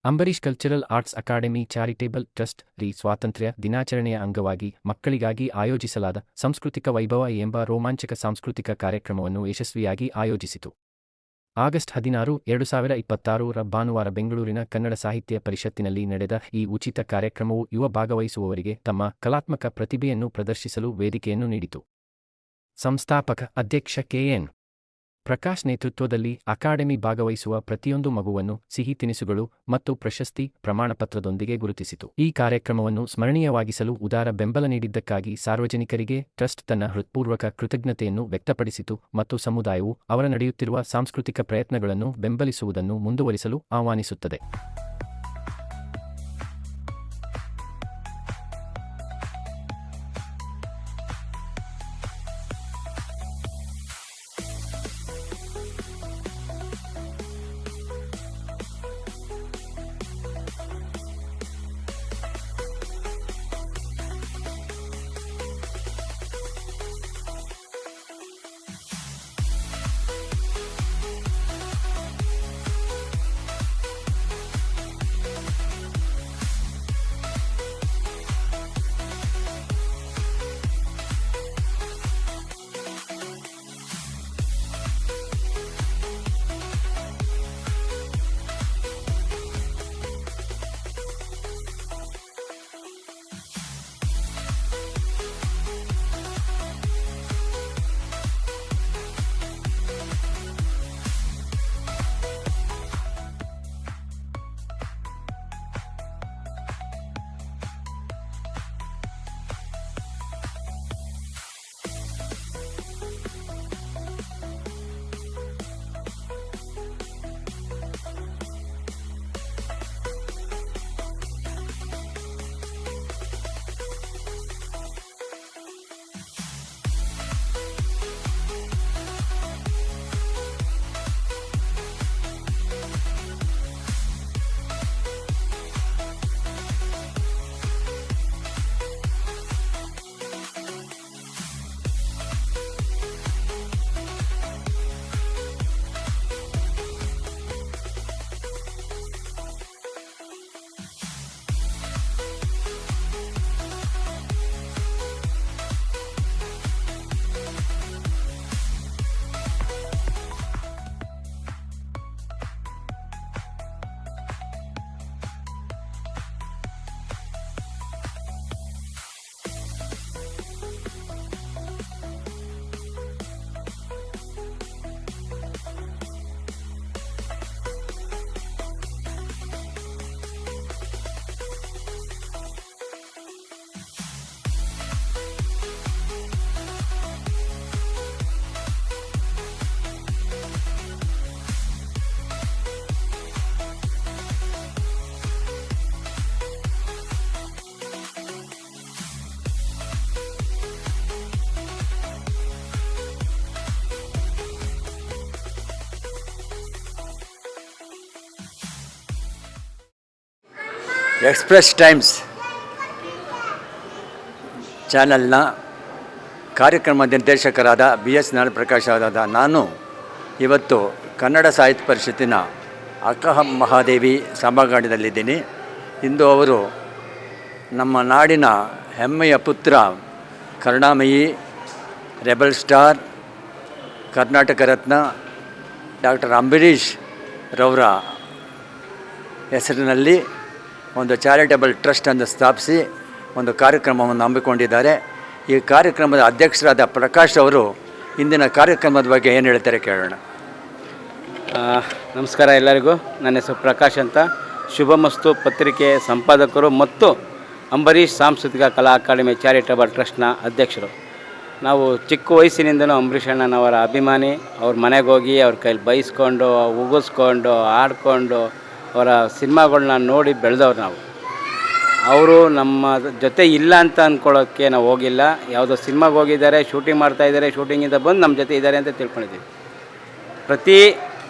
Ambareesh cultural arts academy charitable trust ಸ್ವಾತಂತ್ರ್ಯ ದಿನಾಚರಣೆಯ ಅಂಗವಾಗಿ ಮಕ್ಕಳಿಗಾಗಿ ಆಯೋಜಿಸಲಾದ ಸಾಂಸ್ಕೃತಿಕ ವೈಭವ ಎಂಬ ರೋಮಾಂಚಕ ಸಾಂಸ್ಕೃತಿಕ ಕಾರ್ಯಕ್ರಮವನ್ನು ಯಶಸ್ವಿಯಾಗಿ ಆಯೋಜಿಸಿತು. ಆಗಸ್ಟ್ 16, 2026 ಭಾನುವಾರ ಬೆಂಗಳೂರಿನ ಕನ್ನಡ ಸಾಹಿತ್ಯ ಪರಿಷತ್ತಿನಲ್ಲಿ ನಡೆದ ಈ ಉಚಿತ ಕಾರ್ಯಕ್ರಮವು ಯುವ ಭಾಗವಹಿಸುವವರಿಗೆ ತಮ್ಮ ಕಲಾತ್ಮಕ ಪ್ರತಿಭೆಯನ್ನು ಪ್ರದರ್ಶಿಸಲು ವೇದಿಕೆಯನ್ನು ನೀಡಿತು. ಸಂಸ್ಥಾಪಕ ಅಧ್ಯಕ್ಷ ಕೆ.ಎನ್. ಪ್ರಕಾಶ್ ನೇತೃತ್ವದಲ್ಲಿ ಅಕಾಡೆಮಿ ಭಾಗವಹಿಸುವ ಪ್ರತಿಯೊಂದು ಮಗುವನ್ನು ಸಿಹಿ ತಿನಿಸುಗಳು ಮತ್ತು ಪ್ರಶಸ್ತಿ ಪ್ರಮಾಣಪತ್ರದೊಂದಿಗೆ ಗುರುತಿಸಿತು. ಈ ಕಾರ್ಯಕ್ರಮವನ್ನು ಸ್ಮರಣೀಯವಾಗಿಸಲು ಉದಾರ ಬೆಂಬಲ ನೀಡಿದ್ದಕ್ಕಾಗಿ ಸಾರ್ವಜನಿಕರಿಗೆ ಟ್ರಸ್ಟ್ ತನ್ನ ಹೃತ್ಪೂರ್ವಕ ಕೃತಜ್ಞತೆಯನ್ನು ವ್ಯಕ್ತಪಡಿಸಿತು ಮತ್ತು ಸಮುದಾಯವು ಅವರ ನಡೆಯುತ್ತಿರುವ ಸಾಂಸ್ಕೃತಿಕ ಪ್ರಯತ್ನಗಳನ್ನು ಬೆಂಬಲಿಸುವುದನ್ನು ಮುಂದುವರಿಸಲು ಆಹ್ವಾನಿಸುತ್ತದೆ. ಎಕ್ಸ್‌ಪ್ರೆಸ್ ಟೈಮ್ಸ್ ಚಾನಲ್ನ ಕಾರ್ಯಕ್ರಮ ನಿರ್ದೇಶಕರಾದ BS ನಾಡಪ್ರಕಾಶ್ ಆದ ನಾನು ಇವತ್ತು ಕನ್ನಡ ಸಾಹಿತ್ಯ ಪರಿಷತ್ತಿನ ಅಕ್ಕಹಂ ಮಹಾದೇವಿ ಸಭಾಂಗಣದಲ್ಲಿದ್ದೀನಿ. ಇಂದು ಅವರು ನಮ್ಮ ನಾಡಿನ ಹೆಮ್ಮೆಯ ಪುತ್ರ, ಕರುಣಾಮಯಿ, rebel star, Karnataka Ratna doctor Ambareesh ರವರ ಹೆಸರಿನಲ್ಲಿ ಒಂದು ಚಾರಿಟೇಬಲ್ ಟ್ರಸ್ಟನ್ನು ಸ್ಥಾಪಿಸಿ ಒಂದು ಕಾರ್ಯಕ್ರಮವನ್ನು ಹಮ್ಮಿಕೊಂಡಿದ್ದಾರೆ. ಈ ಕಾರ್ಯಕ್ರಮದ ಅಧ್ಯಕ್ಷರಾದ ಪ್ರಕಾಶ್ ಅವರು ಇಂದಿನ ಕಾರ್ಯಕ್ರಮದ ಬಗ್ಗೆ ಏನು ಹೇಳ್ತಾರೆ ಕೇಳೋಣ. ನಮಸ್ಕಾರ ಎಲ್ಲರಿಗೂ. ನನ್ನ ಹೆಸರು ಪ್ರಕಾಶ್ ಅಂತ, ಶುಭಮಸ್ತು ಪತ್ರಿಕೆ ಸಂಪಾದಕರು ಮತ್ತು ಅಂಬರೀಷ್ ಸಾಂಸ್ಕೃತಿಕ ಕಲಾ ಅಕಾಡೆಮಿ ಚಾರಿಟೇಬಲ್ ಟ್ರಸ್ಟ್ನ ಅಧ್ಯಕ್ಷರು. ನಾವು ಚಿಕ್ಕ ವಯಸ್ಸಿನಿಂದಲೂ ಅಂಬರೀಷ್ ಅಣ್ಣನವರ ಅಭಿಮಾನಿ. ಅವ್ರ ಮನೆಗೆ ಹೋಗಿ ಅವ್ರ ಕೈಲಿ ಬೈಸ್ಕೊಂಡು, ಉಗಿಸ್ಕೊಂಡು, ಆಡ್ಕೊಂಡು ಅವರ ಸಿನಿಮಾಗಳನ್ನ ನೋಡಿ ಬೆಳೆದವ್ರು ನಾವು. ಅವರು ನಮ್ಮ ಜೊತೆ ಇಲ್ಲ ಅಂತ ಅಂದ್ಕೊಳ್ಳೋಕ್ಕೆ ನಾವು ಹೋಗಿಲ್ಲ. ಯಾವುದೋ ಸಿನಿಮಾಗೆ ಹೋಗಿದ್ದಾರೆ, ಶೂಟಿಂಗ್ ಮಾಡ್ತಾಯಿದ್ದಾರೆ, ಶೂಟಿಂಗಿಂದ ಬಂದು ನಮ್ಮ ಜೊತೆ ಇದ್ದಾರೆ ಅಂತ ತಿಳ್ಕೊಂಡಿದ್ದೀವಿ. ಪ್ರತಿ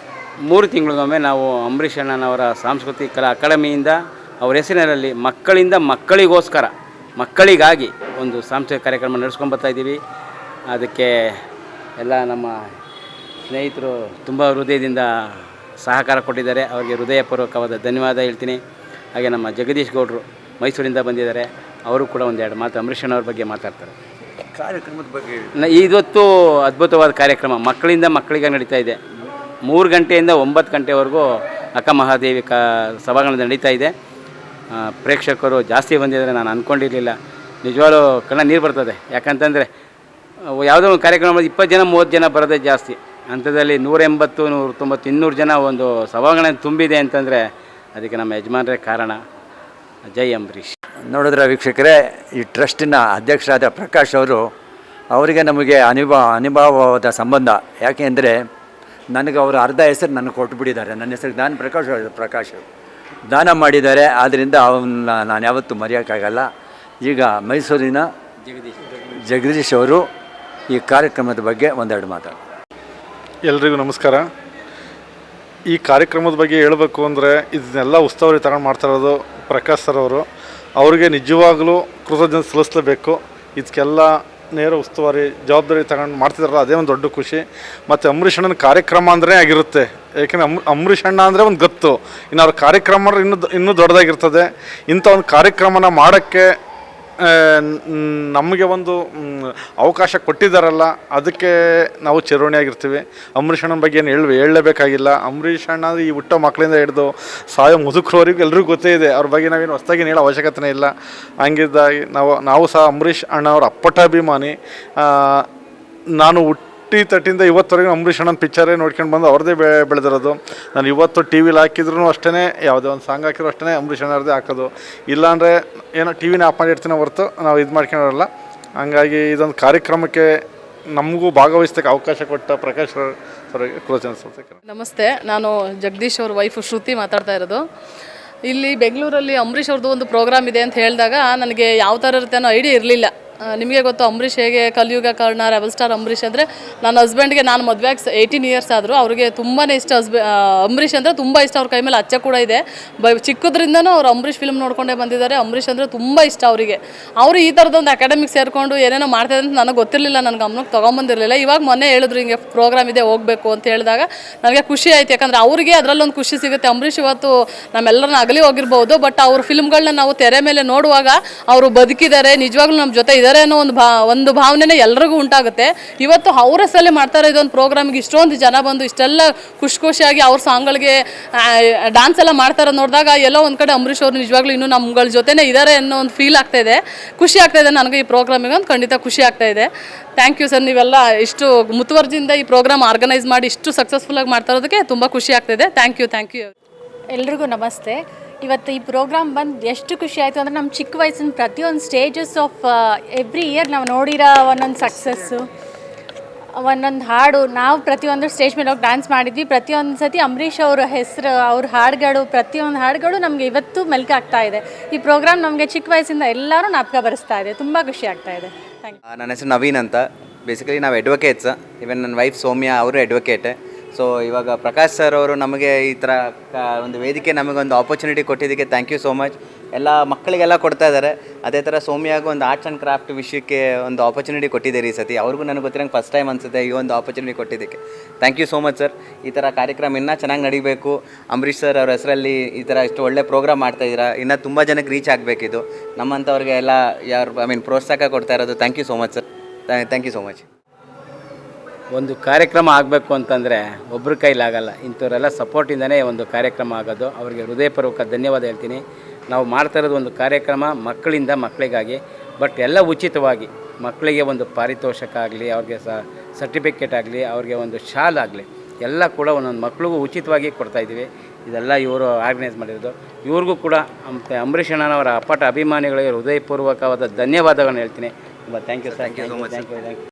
3 ತಿಂಗಳಿಗೊಮ್ಮೆ ನಾವು ಅಂಬರೀಷ್ ಅಣ್ಣನವರ ಸಾಂಸ್ಕೃತಿಕ ಕಲಾ ಅಕಾಡೆಮಿಯಿಂದ ಅವ್ರ ಹೆಸರಿನಲ್ಲಿ ಮಕ್ಕಳಿಂದ ಮಕ್ಕಳಿಗೋಸ್ಕರ, ಮಕ್ಕಳಿಗಾಗಿ ಒಂದು ಸಾಂಸ್ಕೃತಿಕ ಕಾರ್ಯಕ್ರಮ ನಡೆಸ್ಕೊಂಬರ್ತಾಯಿದ್ದೀವಿ. ಅದಕ್ಕೆ ಎಲ್ಲ ನಮ್ಮ ಸ್ನೇಹಿತರು ತುಂಬ ಹೃದಯದಿಂದ ಸಹಕಾರ ಕೊಟ್ಟಿದ್ದಾರೆ. ಅವರಿಗೆ ಹೃದಯಪೂರ್ವಕವಾದ ಧನ್ಯವಾದ ಹೇಳ್ತೀನಿ. ಹಾಗೆ ನಮ್ಮ ಜಗದೀಶ್ ಗೌಡರು ಮೈಸೂರಿಂದ ಬಂದಿದ್ದಾರೆ, ಅವರು ಕೂಡ ಒಂದೆರಡು ಮಾತು ಅಂಬರೀಷ್ ಅಣ್ಣವ್ರ ಬಗ್ಗೆ ಮಾತಾಡ್ತಾರೆ. ಕಾರ್ಯಕ್ರಮದ ಬಗ್ಗೆ ಇವತ್ತು ಅದ್ಭುತವಾದ ಕಾರ್ಯಕ್ರಮ ಮಕ್ಕಳಿಂದ ಮಕ್ಕಳಿಗೆ ನಡೀತಾ ಇದೆ. 3 ಗಂಟೆಯಿಂದ 9 ಗಂಟೆವರೆಗೂ ಅಕ್ಕ ಮಹಾದೇವಿ ಸಭಾಂಗಣ ನಡೀತಾ ಇದೆ. ಪ್ರೇಕ್ಷಕರು ಜಾಸ್ತಿ ಬಂದಿದ್ದಾರೆ, ನಾನು ಅಂದ್ಕೊಂಡಿರಲಿಲ್ಲ. ನಿಜವಾಗ್ಲೂ ಕಣ್ಣ ನೀರು ಬರ್ತದೆ. ಯಾಕಂತಂದರೆ ಯಾವುದೋ ಒಂದು ಕಾರ್ಯಕ್ರಮ 20 ಜನ 30 ಜನ ಬರೋದೇ ಜಾಸ್ತಿ. ಅಂಥದ್ದಲ್ಲಿ 180, 190, 200 ಜನ ಒಂದು ಸಭಾಂಗಣ ತುಂಬಿದೆ ಅಂತಂದರೆ ಅದಕ್ಕೆ ನಮ್ಮ ಯಜಮಾನರೇ ಕಾರಣ. ಜೈ ಅಂಬರೀಷ್. ನೋಡಿದ್ರೆ ವೀಕ್ಷಕರೇ, ಈ ಟ್ರಸ್ಟಿನ ಅಧ್ಯಕ್ಷರಾದ ಪ್ರಕಾಶ್ ಅವರಿಗೆ ನಮಗೆ ಅನುಭವವಾದ ಸಂಬಂಧ. ಯಾಕೆ ಅಂದರೆ ನನಗೆ ಅವರು ಅರ್ಧ ಹೆಸರು ನನಗೆ ಕೊಟ್ಟುಬಿಟ್ಟಿದ್ದಾರೆ. ನನ್ನ ಹೆಸರು ಪ್ರಕಾಶ್ ದಾನ ಮಾಡಿದ್ದಾರೆ. ಆದ್ದರಿಂದ ಅವನ್ನ ನಾನು ಯಾವತ್ತೂ ಮರೆಯೋಕ್ಕಾಗಲ್ಲ. ಈಗ ಮೈಸೂರಿನ ಜಗದೀಶ್ ಅವರು ಈ ಕಾರ್ಯಕ್ರಮದ ಬಗ್ಗೆ ಒಂದೆರಡು ಮಾತಾಡಿ. ಎಲ್ರಿಗೂ ನಮಸ್ಕಾರ. ಈ ಕಾರ್ಯಕ್ರಮದ ಬಗ್ಗೆ ಹೇಳಬೇಕು ಅಂದರೆ ಇದನ್ನೆಲ್ಲ ಉಸ್ತುವಾರಿ ತಗೊಂಡು ಮಾಡ್ತಾಯಿರೋದು ಪ್ರಕಾಶ್ ಸರ್ ಅವರು. ಅವರಿಗೆ ನಿಜವಾಗಲೂ ಕೃತಜ್ಞತೆ ಸಲ್ಲಿಸಲೇಬೇಕು. ಇದಕ್ಕೆಲ್ಲ ನೇರ ಉಸ್ತುವಾರಿ ಜವಾಬ್ದಾರಿ ತಗೊಂಡು ಮಾಡ್ತಿದ್ದಾರಲ್ಲ, ಅದೇ ಒಂದು ದೊಡ್ಡ ಖುಷಿ. ಮತ್ತು ಅಂಬರೀಷ್ ಅಣ್ಣನ ಕಾರ್ಯಕ್ರಮ ಅಂದರೆ ಆಗಿರುತ್ತೆ. ಏಕೆಂದರೆ ಅಂಬರೀಷ್ ಅಣ್ಣ ಅಂದರೆ ಒಂದು ಗತ್ತು. ಇನ್ನು ಅವ್ರ ಕಾರ್ಯಕ್ರಮ ಇನ್ನೂ ದೊಡ್ಡದಾಗಿರ್ತದೆ. ಇಂಥ ಒಂದು ಕಾರ್ಯಕ್ರಮನ ಮಾಡೋಕ್ಕೆ ನಮಗೆ ಒಂದು ಅವಕಾಶ ಕೊಟ್ಟಿದ್ದಾರಲ್ಲ, ಅದಕ್ಕೆ ನಾವು ಚಿರೋಣಿಯಾಗಿರ್ತೀವಿ. ಅಂಬರೀಷ್ ಅಣ್ಣನ ಬಗ್ಗೆ ಏನು ಹೇಳಲೇಬೇಕಾಗಿಲ್ಲ. ಅಂಬರೀಷ್ ಅಣ್ಣ ಈ ಹುಟ್ಟೋ ಮಕ್ಕಳಿಂದ ಹಿಡಿದು ಸಾಯೋ ಮುದುಕರವರೆಗೂ ಎಲ್ರಿಗೂ ಗೊತ್ತೇ ಇದೆ. ಅವ್ರ ಬಗ್ಗೆ ನಾವೇನು ಹೊಸದಾಗಿ ಹೇಳೋ ಅವಶ್ಯಕತೆ ಇಲ್ಲ. ಹಂಗಿದ್ದಾಗಿ ನಾವು ಸಹ ಅಂಬರೀಷ್ ಅಣ್ಣವ್ರ ಅಪ್ಪಟಾಭಿಮಾನಿ. ನಾನು ತಟ್ಟಿಂದ ಇವತ್ತವರೆಗೂ ಅಂಬರೀಷ್ ಅಣ್ಣನ ಪಿಕ್ಚರೇ ನೋಡ್ಕೊಂಡು ಬಂದು ಅವ್ರದ್ದೇ ಬೆಳೆದಿರೋದು. ನಾನು ಇವತ್ತು ಟಿ ವಿಲಿ ಹಾಕಿದ್ರು ಅಷ್ಟೇ, ಯಾವುದೇ ಒಂದು ಸಾಂಗ್ ಹಾಕಿದ್ರು ಅಷ್ಟೇ ಅಂಬರೀಷ್ ಅಣ್ಣವ್ರದ್ದೇ ಹಾಕೋದು. ಇಲ್ಲಾಂದರೆ ಏನೋ ಟಿ ವಿನೇ ಆಫ್ ಮಾಡಿರ್ತೀನೋ ಹೊರತು ನಾವು ಇದು ಮಾಡ್ಕೊಳ್ಳೋಲ್ಲ. ಹಂಗಾಗಿ ಇದೊಂದು ಕಾರ್ಯಕ್ರಮಕ್ಕೆ ನಮಗೂ ಭಾಗವಹಿಸೋಕ್ಕೆ ಅವಕಾಶ ಕೊಟ್ಟ ಪ್ರಕಾಶ್ ಸರ್ಗೆ ಕೃತಜ್ಞತೆ. ನಮಸ್ತೆ, ನಾನು ಜಗದೀಶ್ ಅವ್ರ ವೈಫು ಶ್ರುತಿ ಮಾತಾಡ್ತಾ ಇರೋದು. ಇಲ್ಲಿ ಬೆಂಗಳೂರಲ್ಲಿ ಅಂಬರೀಷ್ ಅವ್ರದ್ದು ಒಂದು ಪ್ರೋಗ್ರಾಮ್ ಇದೆ ಅಂತ ಹೇಳಿದಾಗ ನನಗೆ ಯಾವ ಥರ ಇರುತ್ತೆ ಅನ್ನೋ ಐಡಿಯಾ ಇರಲಿಲ್ಲ. ನಿಮಗೆ ಗೊತ್ತು ಅಂಬರೀಷ್ ಹೇಗೆ ಕಲಿಯುಗ ಕರ್ಣ ರೆಬಲ್ ಸ್ಟಾರ್ ಅಂಬರೀಷ್ ಅಂದರೆ ನನ್ನ ಹಸ್ಬೆಂಡ್ಗೆ ನಾನು ಮದುವೆಯಾಗಿ 18 ಇಯರ್ಸ್ ಆದರೂ ಅವ್ರಿಗೆ ತುಂಬಾ ಇಷ್ಟ. ಅಂಬರೀಷ್ ಅಂದರೆ ತುಂಬ ಇಷ್ಟ. ಅವ್ರ ಕೈ ಮೇಲೆ ಅಚ್ಚ ಕೂಡ ಇದೆ. ಚಿಕ್ಕದ್ರಿಂದನೂ ಅವ್ರು ಅಂಬರೀಷ್ ಫಿಲ್ಮ್ ನೋಡ್ಕೊಂಡೇ ಬಂದಿದ್ದಾರೆ. ಅಂಬರೀಷ್ ಅಂದರೆ ತುಂಬ ಇಷ್ಟ ಅವರಿಗೆ. ಅವರು ಈ ಥರದೊಂದು ಅಕಾಡೆಮಿಕ್ ಸೇರಿಕೊಂಡು ಏನೇನೋ ಮಾಡ್ತಾಯಿದೆ ಅಂತ ನನಗೆ ಗೊತ್ತಿರಲಿಲ್ಲ, ನನ್ನ ಗಮನಕ್ಕೆ ತೊಗೊಂಬಂದಿರಲಿಲ್ಲ. ಇವಾಗ ಮೊನ್ನೆ ಹೇಳಿದ್ರು ಹಿಂಗೆ ಪ್ರೋಗ್ರಾಮ್ ಇದೆ ಹೋಗಬೇಕು ಅಂತ ಹೇಳಿದಾಗ ನನಗೆ ಖುಷಿ ಆಯಿತು. ಯಾಕಂದರೆ ಅವ್ರಿಗೆ ಅದರಲ್ಲೊಂದು ಖುಷಿ ಸಿಗುತ್ತೆ. ಅಂಬರೀಷ್ ಇವತ್ತು ನಮ್ಮೆಲ್ಲರನ್ನ ಅಗಲಿ ಹೋಗಿರ್ಬೋದು, ಬಟ್ ಅವ್ರ ಫಿಲ್ಮ್ಗಳನ್ನ ನಾವು ತೆರೆ ಮೇಲೆ ನೋಡುವಾಗ ಅವರು ಬದುಕಿದ್ದಾರೆ, ನಿಜವಾಗ್ಲೂ ನಮ್ಮ ಜೊತೆ ಇದ್ದಾರೆ ಅನ್ನೋ ಒಂದು ಭಾವನೆ ಎಲ್ರಿಗೂ ಉಂಟಾಗುತ್ತೆ. ಇವತ್ತು ಅವ್ರ ಹೆಸರಲ್ಲೇ ಮಾಡ್ತಾರೆ ಇದೊಂದು ಪ್ರೋಗ್ರಾಮ್ಗೆ. ಇಷ್ಟೊಂದು ಜನ ಬಂದು ಇಷ್ಟೆಲ್ಲ ಖುಷಿಯಾಗಿ ಅವ್ರ ಸಾಂಗ್ಗಳಿಗೆ ಡ್ಯಾನ್ಸ್ ಎಲ್ಲ ಮಾಡ್ತಾರೆ ನೋಡಿದಾಗ ಎಲ್ಲೋ ಒಂದು ಕಡೆ ಅಂಬರೀಷ್ ಅವರು ನಿಜವಾಗ್ಲೂ ಇನ್ನೂ ನಮ್ಗಳ ಜೊತೆನೇ ಇದ್ದಾರೆ ಅನ್ನೋ ಒಂದು ಫೀಲ್ ಆಗ್ತಾಯಿದೆ. ಖುಷಿ ಆಗ್ತಾಯಿದೆ ನನಗೆ ಈ ಪ್ರೋಗ್ರಾಮಿಗೆ. ಒಂದು ಖಂಡಿತ ಖುಷಿ ಆಗ್ತಾಯಿದೆ. ಥ್ಯಾಂಕ್ ಯು ಸರ್, ನೀವೆಲ್ಲ ಇಷ್ಟು ಮುತುವರ್ಜಿಯಿಂದ ಈ ಪ್ರೋಗ್ರಾಮ್ ಆರ್ಗನೈಸ್ ಮಾಡಿ ಇಷ್ಟು ಸಕ್ಸಸ್ಫುಲ್ಲಾಗಿ ಮಾಡ್ತಾ ಇರೋದಕ್ಕೆ ತುಂಬ ಖುಷಿ ಆಗ್ತಾಯಿದೆ. Thank you. ಎಲ್ರಿಗೂ ನಮಸ್ತೆ. ಇವತ್ತು ಈ ಪ್ರೋಗ್ರಾಮ್ ಬಂದು ಎಷ್ಟು ಖುಷಿ ಆಯಿತು ಅಂದರೆ ನಮ್ಮ ಚಿಕ್ಕ ವಯಸ್ಸಿನ ಪ್ರತಿಯೊಂದು ಸ್ಟೇಜಸ್ ಆಫ್ ಎವ್ರಿ ಇಯರ್ ನಾವು ನೋಡಿರೋ ಒಂದೊಂದು ಸಕ್ಸಸ್ಸು, ಒಂದೊಂದು ಹಾಡು, ನಾವು ಪ್ರತಿಯೊಂದು ಸ್ಟೇಜ್ ಮೇಲೆ ಹೋಗಿ ಡ್ಯಾನ್ಸ್ ಮಾಡಿದ್ವಿ. ಪ್ರತಿಯೊಂದು ಸತಿ ಅಂಬರೀಷ್ ಅವರ ಹೆಸರು, ಅವ್ರ ಹಾಡುಗಳು, ಪ್ರತಿಯೊಂದು ಹಾಡುಗಳು ನಮಗೆ ಇವತ್ತು ಮೆಲ್ಕು ಆಗ್ತಾ ಇದೆ. ಈ ಪ್ರೋಗ್ರಾಮ್ ನಮಗೆ ಚಿಕ್ಕ ವಯಸ್ಸಿಂದ ಎಲ್ಲರೂ ಜ್ಞಾಪಕ ಬರೆಸ್ತಾ ಇದೆ. ತುಂಬ ಖುಷಿ ಆಗ್ತಾ ಇದೆ. Thank you. ನನ್ನ ಹೆಸರು ನವೀನ್ ಅಂತ. ಬೇಸಿಕಲಿ ನಾವು ಅಡ್ವೊಕೇಟ್ಸ್. ಇವನ್ ನನ್ನ ವೈಫ್ ಸೌಮ್ಯ ಅವರು ಅಡ್ವೊಕೇಟೆ. ಸೊ ಇವಾಗ ಪ್ರಕಾಶ್ ಸರ್ ಅವರು ನಮಗೆ ಈ ಥರ ಒಂದು ವೇದಿಕೆ ನಮಗೊಂದು ಆಪರ್ಚುನಿಟಿ ಕೊಟ್ಟಿದ್ದಕ್ಕೆ ಥ್ಯಾಂಕ್ ಯು ಸೋ ಮಚ್. ಎಲ್ಲ ಮಕ್ಕಳಿಗೆಲ್ಲ ಕೊಡ್ತಾ ಇದ್ದಾರೆ. ಅದೇ ಥರ ಸೌಮ್ಯಾಗೂ ಒಂದು ಆರ್ಟ್ಸ್ ಆ್ಯಂಡ್ ಕ್ರಾಫ್ಟ್ ವಿಷಯಕ್ಕೆ ಒಂದು ಆಪರ್ಚುನಿಟಿ ಕೊಟ್ಟಿದ್ದೀರಿ ಈ ಸತಿ. ಅವ್ರಿಗೂ ನನಗೆ ಗೊತ್ತಿರಂಗೆ ಫಸ್ಟ್ ಟೈಮ್ ಅನಿಸುತ್ತೆ ಈ ಒಂದು ಆಪರ್ಚುನಿಟಿ ಕೊಟ್ಟಿದ್ದಕ್ಕೆ. Thank you so much sir. ಈ ಥರ ಕಾರ್ಯಕ್ರಮ ಇನ್ನೂ ಚೆನ್ನಾಗಿ ನಡೀಬೇಕು. ಅಂಬರೀಷ್ ಸರ್ ಅವ್ರ ಹೆಸರಲ್ಲಿ ಈ ಥರ ಇಷ್ಟು ಒಳ್ಳೆ ಪ್ರೋಗ್ರಾಮ್ ಮಾಡ್ತಾಯಿದ್ದೀರಾ. ಇನ್ನೂ ತುಂಬ ಜನಕ್ಕೆ ರೀಚ್ ಆಗಬೇಕಿದು. ನಮ್ಮಂಥವ್ರಿಗೆ ಎಲ್ಲ ಪ್ರೋತ್ಸಾಹ ಕೊಡ್ತಾ ಇರೋದು. Thank you so much sir. Thank you so much. ಒಂದು ಕಾರ್ಯಕ್ರಮ ಆಗಬೇಕು ಅಂತಂದರೆ ಒಬ್ಬರ ಕೈಲಾಗಲ್ಲ. ಇಂಥವರೆಲ್ಲ ಸಪೋರ್ಟಿಂದನೇ ಒಂದು ಕಾರ್ಯಕ್ರಮ ಆಗೋದು. ಅವರಿಗೆ ಹೃದಯಪೂರ್ವಕ ಧನ್ಯವಾದ ಹೇಳ್ತೀನಿ. ನಾವು ಮಾಡ್ತಾ ಇರೋದು ಒಂದು ಕಾರ್ಯಕ್ರಮ ಮಕ್ಕಳಿಂದ ಮಕ್ಕಳಿಗಾಗಿ, ಬಟ್ ಎಲ್ಲ ಉಚಿತವಾಗಿ. ಮಕ್ಕಳಿಗೆ ಒಂದು ಪಾರಿತೋಷಕ ಆಗಲಿ, ಅವ್ರಿಗೆ ಸರ್ಟಿಫಿಕೇಟ್ ಆಗಲಿ, ಅವ್ರಿಗೆ ಒಂದು ಶಾಲ್ ಆಗಲಿ, ಎಲ್ಲ ಕೂಡ ಒಂದೊಂದು ಮಕ್ಕಳಿಗೂ ಉಚಿತವಾಗಿ ಕೊಡ್ತಾಯಿದ್ದೀವಿ. ಇದೆಲ್ಲ ಇವರು ಆರ್ಗನೈಸ್ ಮಾಡಿರೋದು. ಇವ್ರಿಗೂ ಕೂಡ ಅಂಬರೀಷ್ ಅಣ್ಣನವರ ಅಪ್ಪಟ ಅಭಿಮಾನಿಗಳಿಗೆ ಹೃದಯಪೂರ್ವಕವಾದ ಧನ್ಯವಾದಗಳನ್ನ ಹೇಳ್ತೀನಿ. ತುಂಬ thank you sir. Thank you.